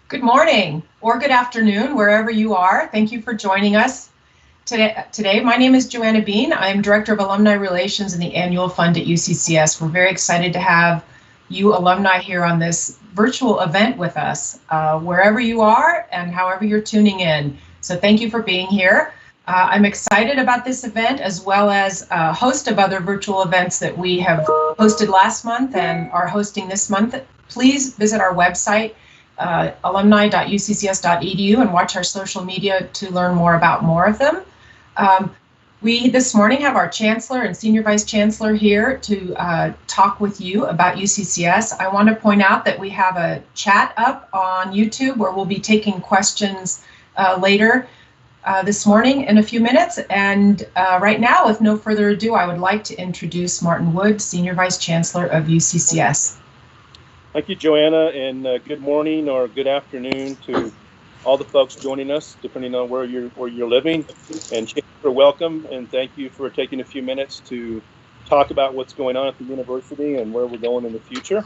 Good morning or good afternoon, wherever you are. Thank you for joining us today. My name is Joanna Bean. I'm Director of Alumni Relations in the Annual Fund at UCCS. We're very excited to have you alumni here on this virtual event with us, wherever you are and however you're tuning in. So thank you for being here. I'm excited about this event, as well as a host of other virtual events that we have hosted last month and are hosting this month. Please visit our website, alumni.uccs.edu, and watch our social media to learn more about more of them. We this morning have our Chancellor and Senior Vice Chancellor here to talk with you about UCCS. I want to point out that we have a chat up on YouTube where we'll be taking questions later this morning in a few minutes. And right now, with no further ado, I would like to introduce Martin Wood, Senior Vice Chancellor of UCCS. Thank you, Joanna, and good morning or good afternoon to all the folks joining us, depending on where you're living. And Chancellor, welcome, and thank you for taking a few minutes to talk about what's going on at the university and where we're going in the future.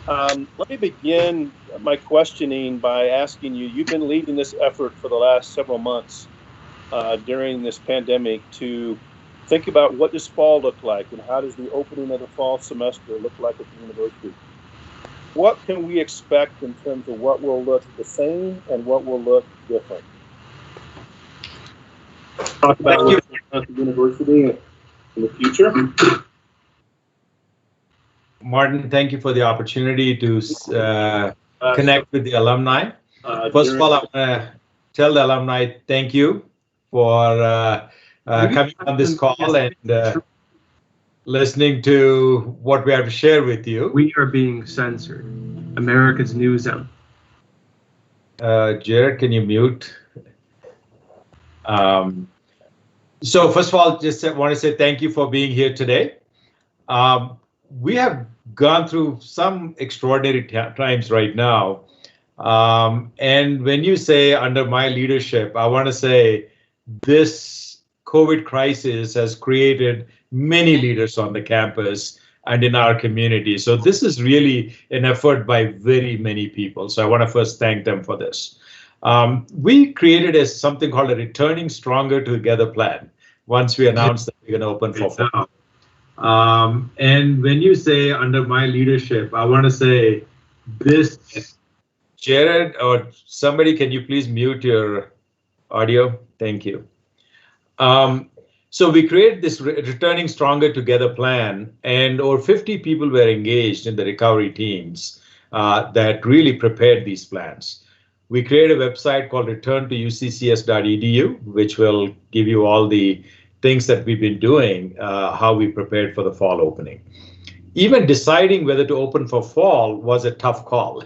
Let me begin my questioning by asking you, you've been leading this effort for the last several months during this pandemic to think about what does fall look like and how does the opening of the fall semester look like at the university. What can we expect in terms of what will look the same and what will look different? Talk about what's going on at the university in the future. Martin, thank you for the opportunity to connect with the alumni. First of all, I want to tell the alumni thank you for coming on this call and listening to what we have to share with you. We are being censored. America's news out. Jared, can you mute? So first of all, just want to say thank you for being here today. We have gone through some extraordinary times right now. And when you say under my leadership, I want to say this COVID crisis has created many leaders on the campus and in our community. So this is really an effort by very many people. So I want to first thank them for this. We created something called a Returning Stronger Together plan once we announced that we're going to open for fall. And when you say under my leadership, I want to say this, Jared or somebody, can you please mute your audio? Thank you. So we created this Returning Stronger Together plan, and over 50 people were engaged in the recovery teams that really prepared these plans. We created a website called returntoUCCS.edu, which will give you all the things that we've been doing, how we prepared for the fall opening. Even deciding whether to open for fall was a tough call,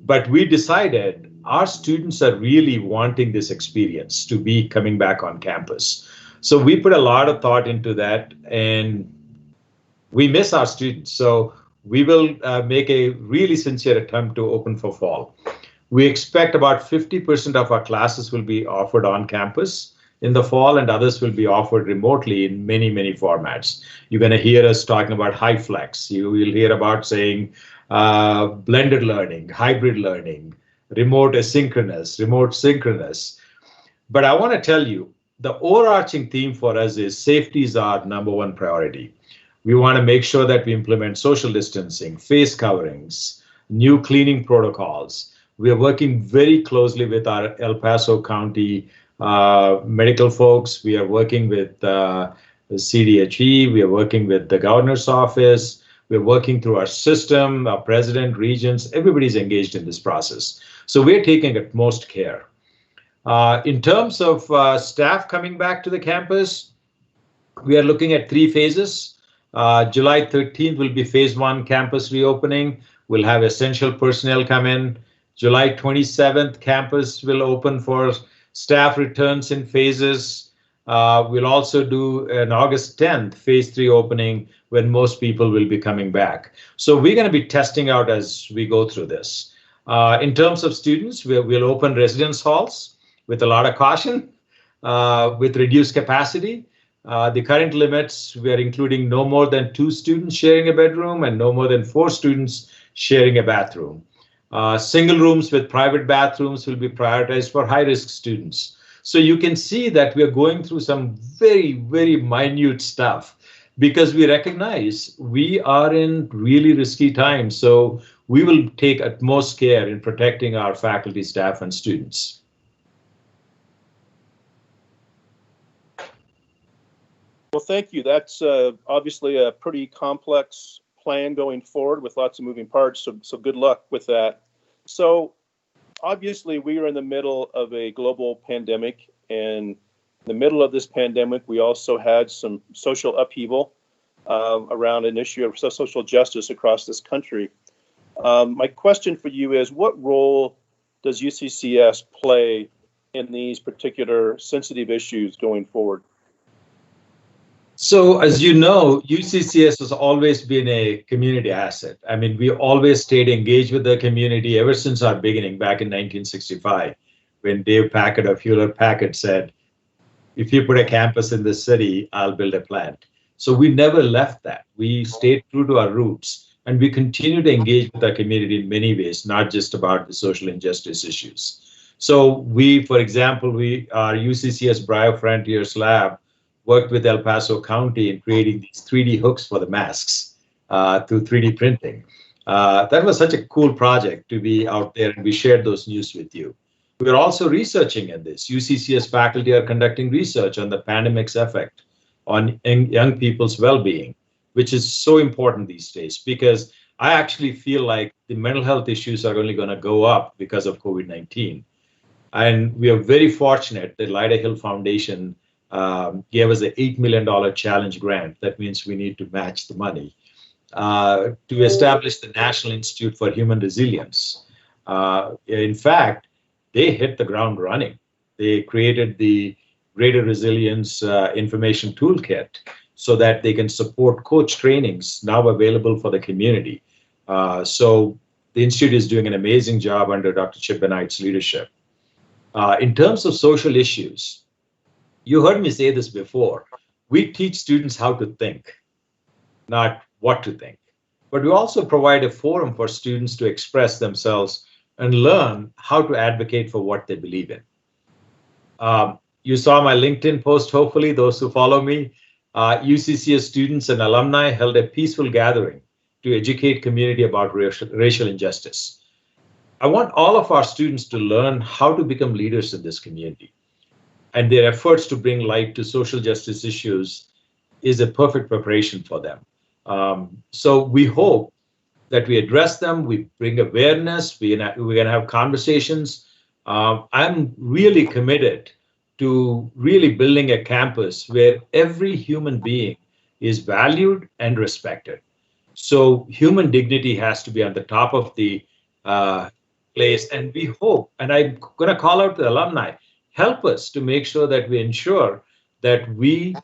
but we decided our students are really wanting this experience to be coming back on campus. So we put a lot of thought into that, and we miss our students. So we will make a really sincere attempt to open for fall. We expect about 50% of our classes will be offered on campus in the fall, and others will be offered remotely in many, many formats. You're going to hear us talking about HyFlex. You will hear about saying blended learning, hybrid learning, remote asynchronous, remote synchronous. But I want to tell you, the overarching theme for us is safety is our #1 priority. We want to make sure that we implement social distancing, face coverings, new cleaning protocols. We are working very closely with our El Paso County medical folks. We are working with the CDHE. We are working with the governor's office. We're working through our system, our president, regions. Everybody's engaged in this process. So we're taking utmost care. In terms of staff coming back to the campus, we are looking at 3 phases. July 13th will be phase 1 campus reopening. We'll have essential personnel come in. July 27th, campus will open for staff returns in phases. We'll also do an August 10th phase 3 opening when most people will be coming back. So we're going to be testing out as we go through this. In terms of students, we'll open residence halls with a lot of caution, with reduced capacity. The current limits, we are including no more than 2 students sharing a bedroom and no more than 4 students sharing a bathroom. Single rooms with private bathrooms will be prioritized for high-risk students. So you can see that we are going through some very, very minute stuff because we recognize we are in really risky times. So we will take utmost care in protecting our faculty, staff, and students. Well, thank you. That's obviously a pretty complex plan going forward with lots of moving parts. So good luck with that. So obviously we are in the middle of a global pandemic, and in the middle of this pandemic, we also had some social upheaval around an issue of social justice across this country. My question for you is, what role does UCCS play in these particular sensitive issues going forward? So as you know, UCCS has always been a community asset. I mean, we always stayed engaged with the community ever since our beginning back in 1965, when Dave Packard of Hewlett Packard said, if you put a campus in this city, I'll build a plant. So we never left that. We stayed true to our roots, and we continue to engage with our community in many ways, not just about the social injustice issues. So we, for example, our UCCS BioFrontiers Lab worked with El Paso County in creating these 3D hooks for the masks through 3D printing. That was such a cool project to be out there, and we shared those news with you. We're also researching in this. UCCS faculty are conducting research on the pandemic's effect on young people's well-being, which is so important these days, because I actually feel like the mental health issues are only going to go up because of COVID-19. And we are very fortunate that Lyda Hill Foundation gave us an $8 million challenge grant. That means we need to match the money to establish the National Institute for Human Resilience. In fact, they hit the ground running. They created the Greater Resilience Information Toolkit so that they can support coach trainings now available for the community. So the Institute is doing an amazing job under Dr. Chip Benight's leadership. In terms of social issues, you heard me say this before. We teach students how to think, not what to think. But we also provide a forum for students to express themselves and learn how to advocate for what they believe in. You saw my LinkedIn post, hopefully, those who follow me. UCCS students and alumni held a peaceful gathering to educate community about racial injustice. I want all of our students to learn how to become leaders in this community. And their efforts to bring light to social justice issues is a perfect preparation for them. So we hope that we address them, we bring awareness, we're going to have conversations. I'm really committed to really building a campus where every human being is valued and respected. So human dignity has to be on the top of the place. And we hope, and I'm going to call out the alumni, help us to make sure that we ensure that we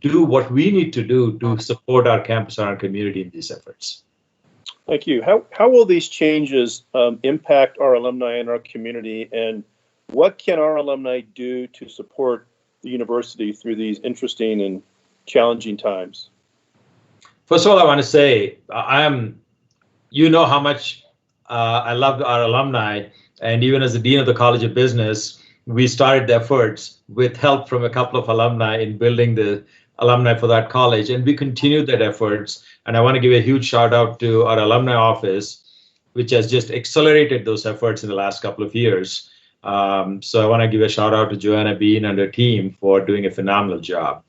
do what we need to do to support our campus and our community in these efforts. Thank you. How will these changes impact our alumni and our community, and what can our alumni do to support the university through these interesting and challenging times? First of all, I want to say you know how much I love our alumni, and even as the Dean of the College of Business, we started the efforts with help from a couple of alumni in building the alumni for that college, and we continued that efforts. And I want to give a huge shout out to our alumni office, which has just accelerated those efforts in the last couple of years. So I want to give a shout out to Joanna Bean and her team for doing a phenomenal job.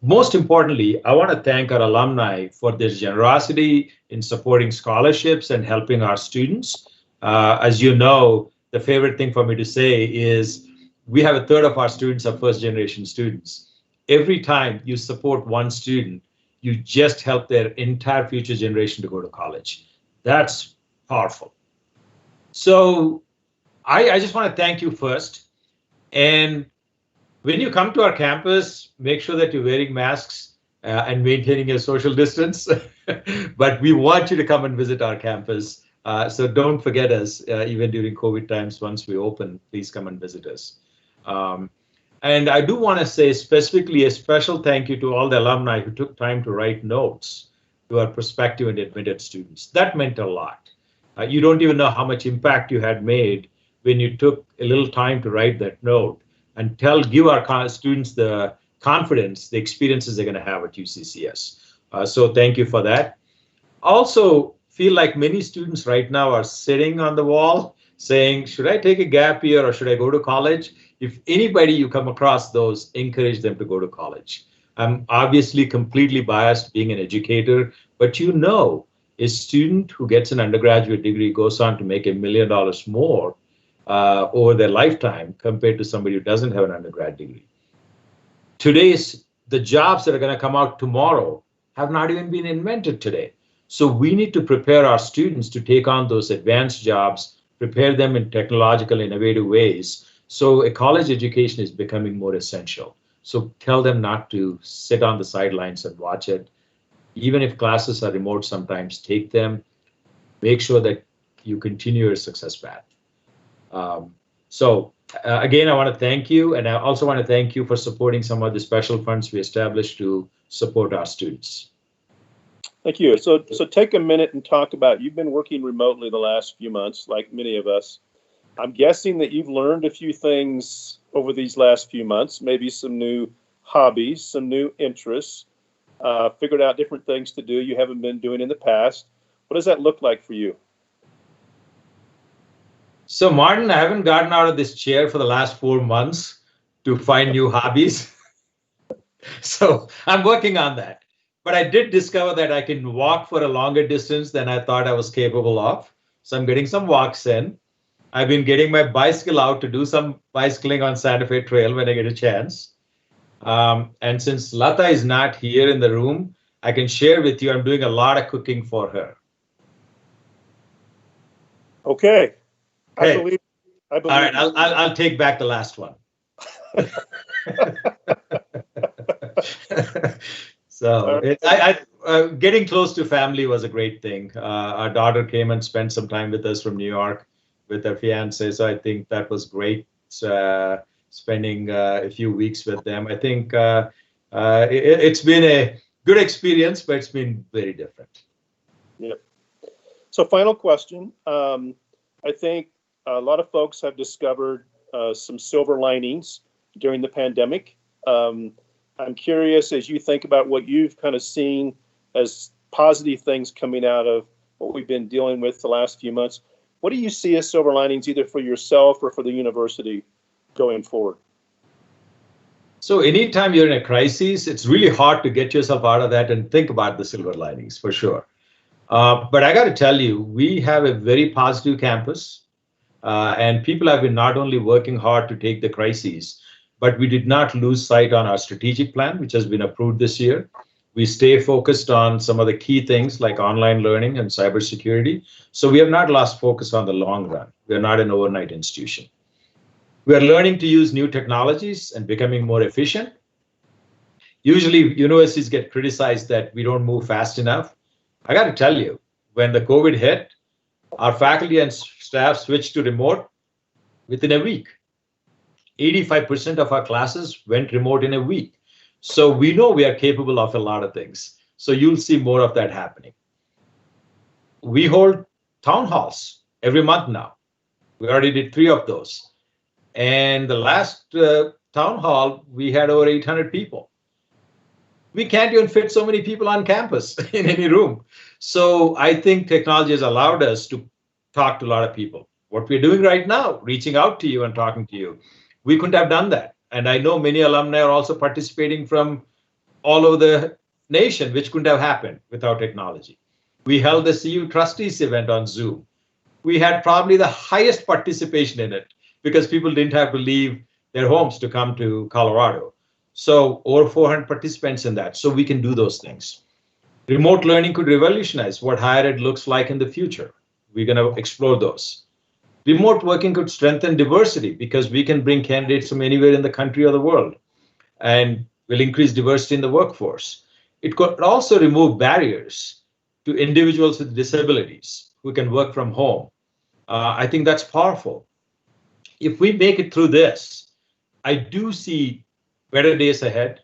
Most importantly, I want to thank our alumni for their generosity in supporting scholarships and helping our students. As you know, the favorite thing for me to say is we have a third of our students are first generation students. Every time you support one student, you just help their entire future generation to go to college. That's powerful. So I just want to thank you first. And when you come to our campus, make sure that you're wearing masks and maintaining your social distance. But we want you to come and visit our campus. So don't forget us, even during COVID times. Once we open, please come and visit us. And I do want to say specifically a special thank you to all the alumni who took time to write notes to our prospective and admitted students. That meant a lot. You don't even know how much impact you had made when you took a little time to write that note and give our students the confidence, the experiences they're going to have at UCCS. So thank you for that. Also, feel like many students right now are sitting on the wall saying, should I take a gap year or should I go to college? If anybody you come across those, encourage them to go to college. I'm obviously completely biased being an educator, but a student who gets an undergraduate degree goes on to make $1 million more over their lifetime compared to somebody who doesn't have an undergrad degree. The jobs that are going to come out tomorrow have not even been invented today. So we need to prepare our students to take on those advanced jobs, prepare them in technological, innovative ways. So a college education is becoming more essential. So tell them not to sit on the sidelines and watch it. Even if classes are remote, sometimes take them. Make sure that you continue your success path. Again, I want to thank you, and I also want to thank you for supporting some of the special funds we established to support our students. Thank you. So take a minute and talk about, you've been working remotely the last few months, like many of us. I'm guessing that you've learned a few things over these last few months, maybe some new hobbies, some new interests, figured out different things to do you haven't been doing in the past. What does that look like for you? So, Martin, I haven't gotten out of this chair for the last 4 months to find new hobbies. So I'm working on that. But I did discover that I can walk for a longer distance than I thought I was capable of. So I'm getting some walks in. I've been getting my bicycle out to do some bicycling on Santa Fe Trail when I get a chance. And since Lata is not here in the room, I can share with you, I'm doing a lot of cooking for her. Okay. Hey. I believe. All right, I'll take back the last one. So getting close to family was a great thing. Our daughter came and spent some time with us from New York with her fiance. So I think that was great, spending a few weeks with them. I think it's been a good experience, but it's been very different. Yep. So final question. I think a lot of folks have discovered some silver linings during the pandemic. I'm curious, as you think about what you've kind of seen as positive things coming out of what we've been dealing with the last few months, what do you see as silver linings either for yourself or for the university going forward? So anytime you're in a crisis, it's really hard to get yourself out of that and think about the silver linings, for sure. But I got to tell you, we have a very positive campus, and people have been not only working hard to take the crises, but we did not lose sight on our strategic plan, which has been approved this year. We stay focused on some of the key things like online learning and cybersecurity. So we have not lost focus on the long run. We are not an overnight institution. We are learning to use new technologies and becoming more efficient. Usually universities get criticized that we don't move fast enough. I got to tell you, when the COVID hit, our faculty and staff switched to remote within a week. 85% of our classes went remote in a week. So we know we are capable of a lot of things. So you'll see more of that happening. We hold town halls every month now. We already did 3 of those. And the last town hall, we had over 800 people. We can't even fit so many people on campus in any room. So I think technology has allowed us to talk to a lot of people. What we're doing right now, reaching out to you and talking to you, we couldn't have done that. And I know many alumni are also participating from all over the nation, which couldn't have happened without technology. We held the CU trustees event on Zoom. We had probably the highest participation in it because people didn't have to leave their homes to come to Colorado. So over 400 participants in that. So we can do those things. Remote learning could revolutionize what higher ed looks like in the future. We're going to explore those. Remote working could strengthen diversity because we can bring candidates from anywhere in the country or the world and will increase diversity in the workforce. It could also remove barriers to individuals with disabilities who can work from home. I think that's powerful. If we make it through this, I do see better days ahead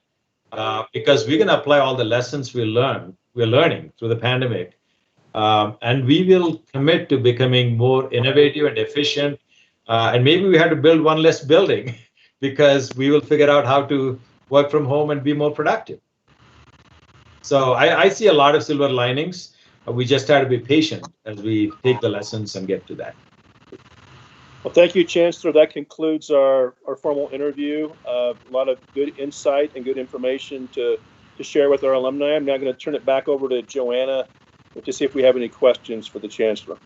because we're going to apply all the lessons we're learning through the pandemic And we will commit to becoming more innovative and efficient. And maybe we have to build one less building because we will figure out how to work from home and be more productive. So I see a lot of silver linings. We just have to be patient as we take the lessons and get to that. Well, thank you, Chancellor. That concludes our formal interview. A lot of good insight and good information to share with our alumni. I'm now going to turn it back over to Joanna to see if we have any questions for the Chancellor.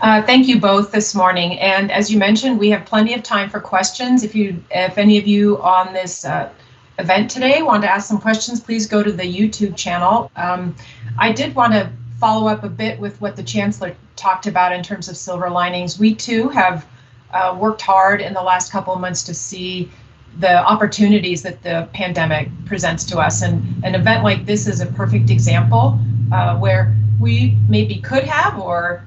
Thank you both this morning. And as you mentioned, we have plenty of time for questions. If any of you on this event today want to ask some questions, please go to the YouTube channel. I did want to follow up a bit with what the Chancellor talked about in terms of silver linings. We too have worked hard in the last couple of months to see the opportunities that the pandemic presents to us. And an event like this is a perfect example where we maybe could have or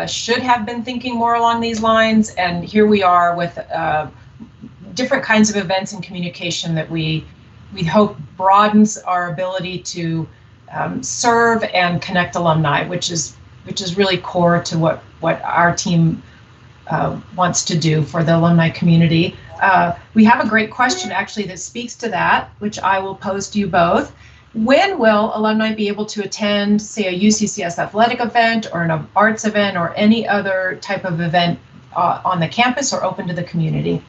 should have been thinking more along these lines. And here we are with different kinds of events and communication that we hope broadens our ability to serve and connect alumni, which is really core to what our team wants to do for the alumni community. We have a great question actually that speaks to that, which I will pose to you both. When will alumni be able to attend, say, a UCCS athletic event or an arts event or any other type of event on the campus or open to the community?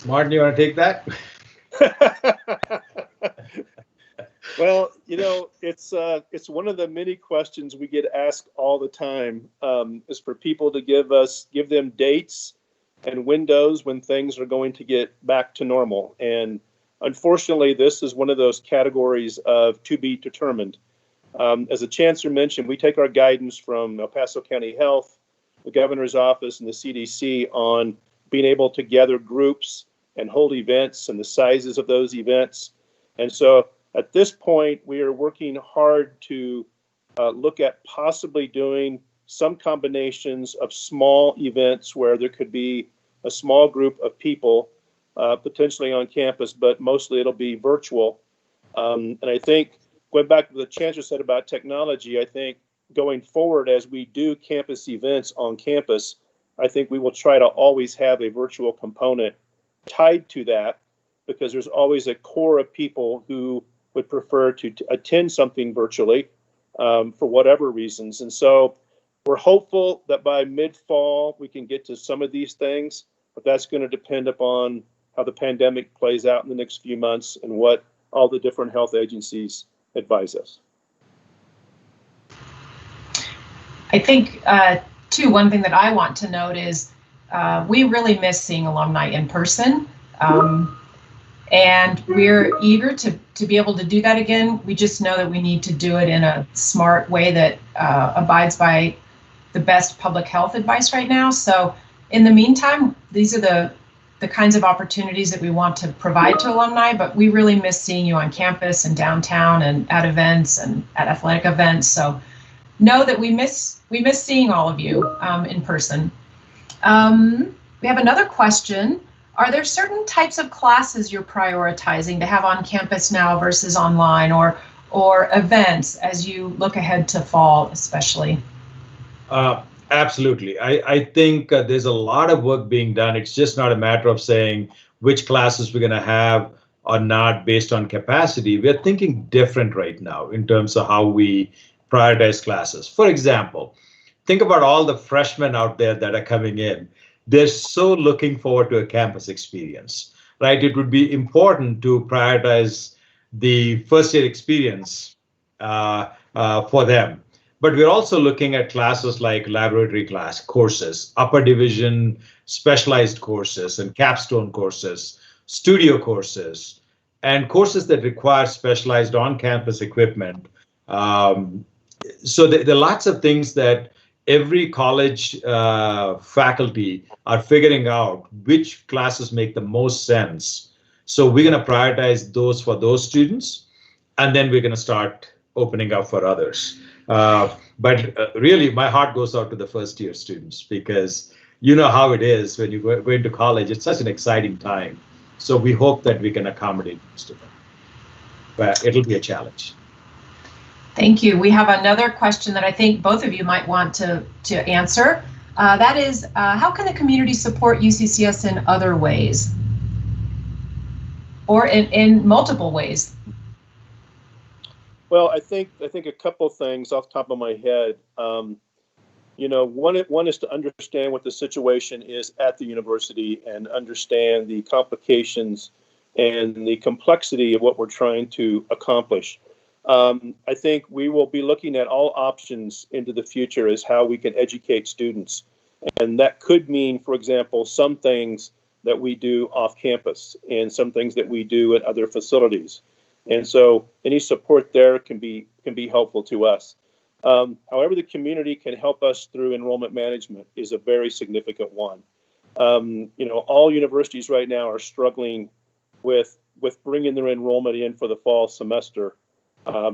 Martin, you want to take that? Well, it's one of the many questions we get asked all the time, is for people to give them dates and windows when things are going to get back to normal. And unfortunately, this is one of those categories of to be determined. As the Chancellor mentioned, we take our guidance from El Paso County Health, the Governor's Office, and the CDC on being able to gather groups and hold events and the sizes of those events. And so at this point, we are working hard to look at possibly doing some combinations of small events where there could be a small group of people potentially on campus, but mostly it'll be virtual. And I think going back to what the Chancellor said about technology, I think going forward as we do campus events on campus, I think we will try to always have a virtual component tied to that, because there's always a core of people who would prefer to attend something virtually for whatever reasons. And so we're hopeful that by mid-fall we can get to some of these things, but that's going to depend upon how the pandemic plays out in the next few months and what all the different health agencies advise us. I think, too, one thing that I want to note is we really miss seeing alumni in person. And we're eager to be able to do that again. We just know that we need to do it in a smart way that abides by the best public health advice right now. So in the meantime, these are the kinds of opportunities that we want to provide to alumni, but we really miss seeing you on campus and downtown and at events and at athletic events. So know that we miss seeing all of you in person. We have another question. Are there certain types of classes you're prioritizing to have on campus now versus online, or events as you look ahead to fall, especially? Absolutely. I think there's a lot of work being done. It's just not a matter of saying which classes we're going to have or not based on capacity. We're thinking different right now in terms of how we prioritize classes. For example, think about all the freshmen out there that are coming in. They're so looking forward to a campus experience, right? It would be important to prioritize the first year experience for them. But we're also looking at classes like laboratory class courses, upper division specialized courses and capstone courses, studio courses, and courses that require specialized on-campus equipment. So there are lots of things that every college faculty are figuring out which classes make the most sense. So we're going to prioritize those for those students, and then we're going to start opening up for others. But really, my heart goes out to the first year students, because you know how it is when you go into college. It's such an exciting time. So we hope that we can accommodate most of them. but it'll be a challenge. Thank you. We have another question that I think both of you might want to answer. That is, how can the community support UCCS in other ways? Or in multiple ways? Well, I think a couple things off the top of my head. One is to understand what the situation is at the university and understand the complications and the complexity of what we're trying to accomplish. I think we will be looking at all options into the future as how we can educate students. And that could mean, for example, some things that we do off campus and some things that we do at other facilities. And so any support there can be helpful to us. However, the community can help us through enrollment management is a very significant one. All universities right now are struggling with bringing their enrollment in for the fall semester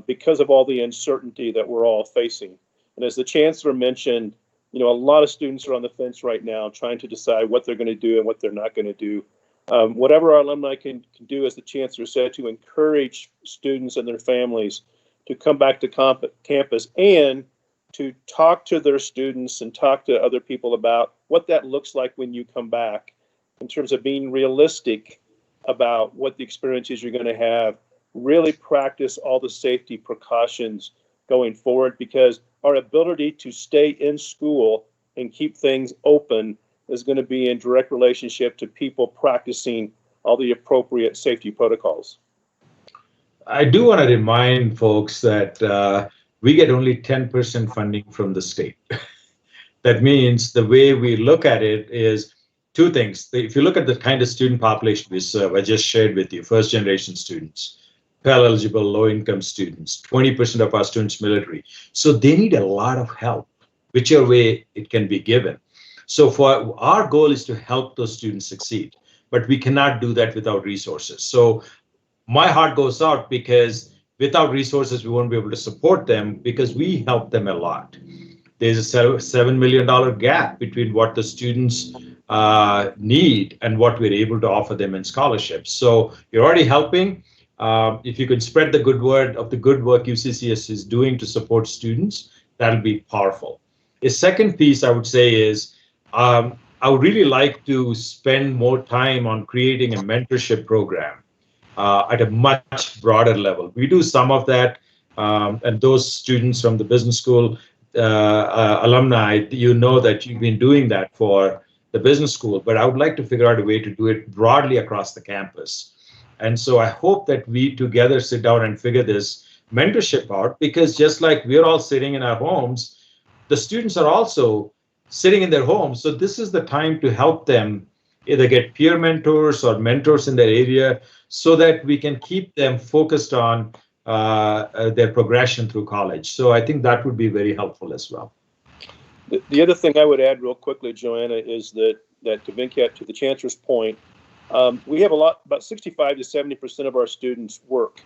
because of all the uncertainty that we're all facing. And as the Chancellor mentioned, a lot of students are on the fence right now trying to decide what they're going to do and what they're not going to do. Whatever our alumni can do, as the Chancellor said, to encourage students and their families to come back to campus and to talk to their students and talk to other people about what that looks like when you come back in terms of being realistic about what the experiences you're going to have, really practice all the safety precautions going forward, because our ability to stay in school and keep things open is going to be in direct relationship to people practicing all the appropriate safety protocols. I do want to remind folks that we get only 10% funding from the state. That means the way we look at it is two things. If you look at the kind of student population we serve, I just shared with you, first generation students, Pell eligible, low income students, 20% of our students military. So they need a lot of help, whichever way it can be given. So for our goal is to help those students succeed, but we cannot do that without resources. So my heart goes out because without resources, we won't be able to support them because we help them a lot. There's a $7 million gap between what the students need and what we're able to offer them in scholarships. So you're already helping. If you can spread the good word of the good work UCCS is doing to support students, that'll be powerful. A second piece I would say is I would really like to spend more time on creating a mentorship program at a much broader level. We do some of that, and those students from the business school alumni, you know that you've been doing that for the business school, but I would like to figure out a way to do it broadly across the campus. And so I hope that we together sit down and figure this mentorship out, because just like we're all sitting in our homes, the students are also sitting in their homes. So this is the time to help them either get peer mentors or mentors in their area so that we can keep them focused on their progression through college. So I think that would be very helpful as well. The other thing I would add real quickly, Joanna, is that to Venkat, to the Chancellor's point, we have about 65 to 70% of our students work.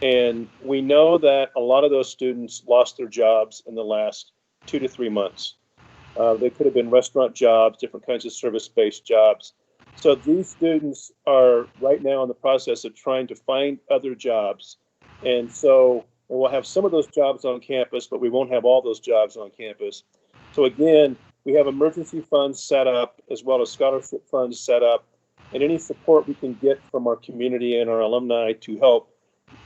And we know that a lot of those students lost their jobs in the last 2 to 3 months. They could have been restaurant jobs, different kinds of service-based jobs. So these students are right now in the process of trying to find other jobs. And so we'll have some of those jobs on campus, but we won't have all those jobs on campus. So again, we have emergency funds set up as well as scholarship funds set up, and any support we can get from our community and our alumni to help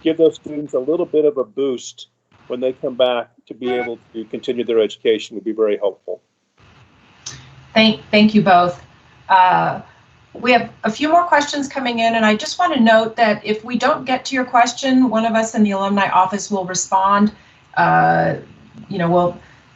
give those students a little bit of a boost when they come back to be able to continue their education would be very helpful. Thank you both. We have a few more questions coming in, and I just want to note that if we don't get to your question, one of us in the alumni office will respond.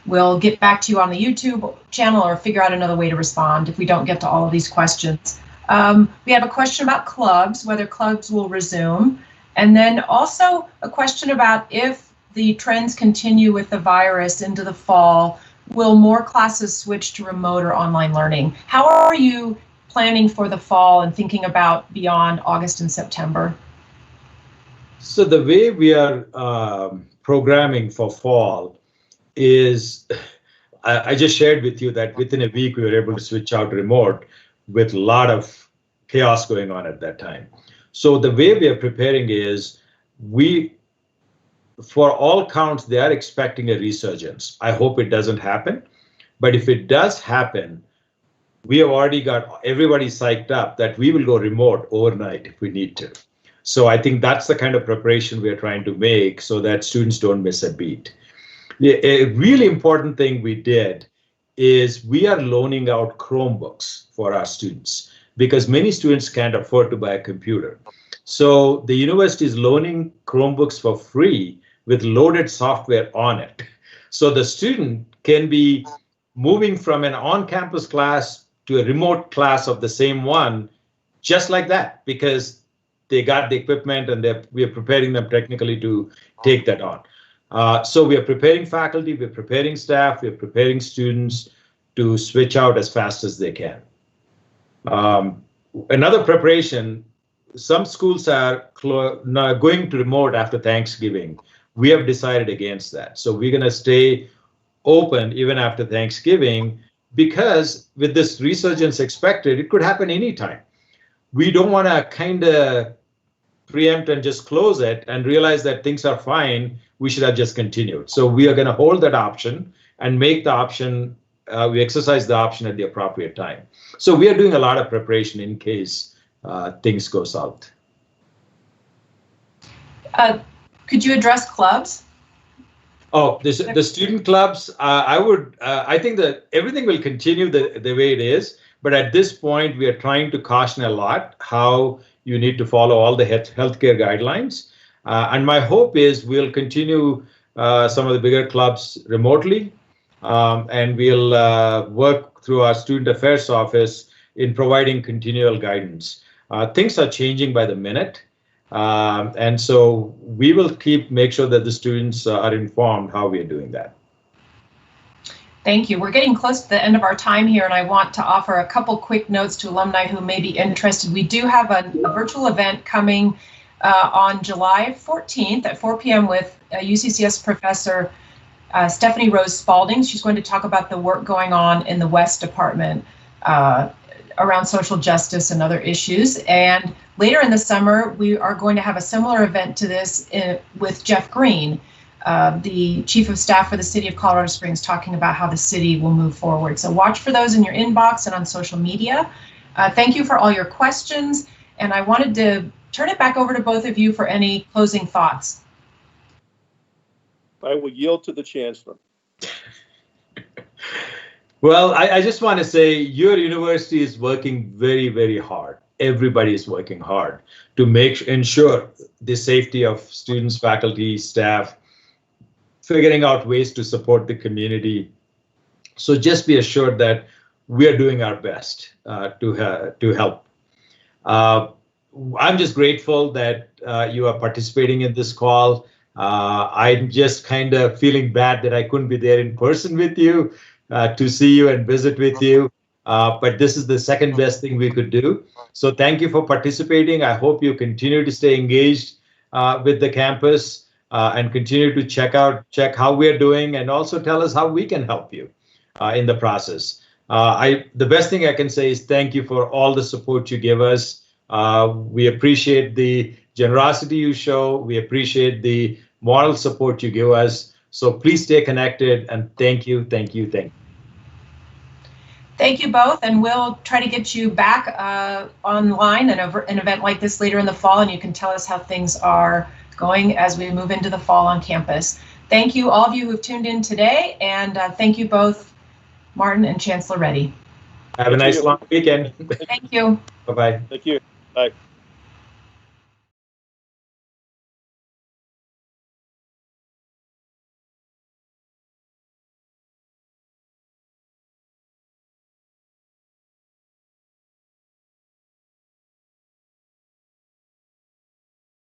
We'll get back to you on the YouTube channel or figure out another way to respond if we don't get to all of these questions. We have a question about clubs, whether clubs will resume, and then also a question about if the trends continue with the virus into the fall, will more classes switch to remote or online learning? How are you planning for the fall and thinking about beyond August and September? So the way we are programming for fall is, I just shared with you that within a week we were able to switch out remote with a lot of chaos going on at that time. So the way we are preparing is for all counts, they are expecting a resurgence. I hope it doesn't happen. But if it does happen, we have already got everybody psyched up that we will go remote overnight if we need to. So I think that's the kind of preparation we are trying to make so that students don't miss a beat. A really important thing we did is we are loaning out Chromebooks for our students because many students can't afford to buy a computer. So the university is loaning Chromebooks for free with loaded software on it. So the student can be moving from an on-campus class to a remote class of the same one, just like that, because they got the equipment and we are preparing them technically to take that on. So we are preparing faculty, we're preparing staff, we're preparing students to switch out as fast as they can. Another preparation, some schools are going to remote after Thanksgiving. We have decided against that. So we're going to stay open even after Thanksgiving because with this resurgence expected, it could happen anytime. We don't want to kind of preempt and just close it and realize that things are fine. We should have just continued. So we are going to hold that option and make the option, we exercise the option at the appropriate time. So we are doing a lot of preparation in case things go south. Could you address clubs? Oh, the student clubs, I think that everything will continue the way it is. But at this point, we are trying to caution a lot how you need to follow all the healthcare guidelines. And my hope is we'll continue some of the bigger clubs remotely, and we'll work through our student affairs office in providing continual guidance. Things are changing by the minute. And so we will make sure that the students are informed how we are doing that. Thank you. We're getting close to the end of our time here, and I want to offer a couple quick notes to alumni who may be interested. We do have a virtual event coming on July 14th at 4 p.m. with UCCS professor Stephanie Rose Spalding. She's going to talk about the work going on in the West Department around social justice and other issues. And later in the summer, we are going to have a similar event to this with Jeff Green, the Chief of Staff for the City of Colorado Springs, talking about how the city will move forward. So watch for those in your inbox and on social media. Thank you for all your questions. And I wanted to turn it back over to both of you for any closing thoughts. I will yield to the Chancellor. Well, I just want to say your university is working very, very hard. Everybody is working hard to ensure the safety of students, faculty, staff, figuring out ways to support the community. So just be assured that we are doing our best to help. I'm just grateful that you are participating in this call. I'm just kind of feeling bad that I couldn't be there in person with you to see you and visit with you. But this is the second best thing we could do. So thank you for participating. I hope you continue to stay engaged with the campus and continue to check how we're doing and also tell us how we can help you in the process. The best thing I can say is thank you for all the support you give us. We appreciate the generosity you show. We appreciate the moral support you give us. So please stay connected and thank you, thank you, thank you. Thank you both, and we'll try to get you back online and an event like this later in the fall, and you can tell us how things are going as we move into the fall on campus. Thank you, all of you who've tuned in today, and thank you both, Martin and Chancellor Reddy. Have a nice long weekend. Thank you. Bye-bye. Thank you. Bye.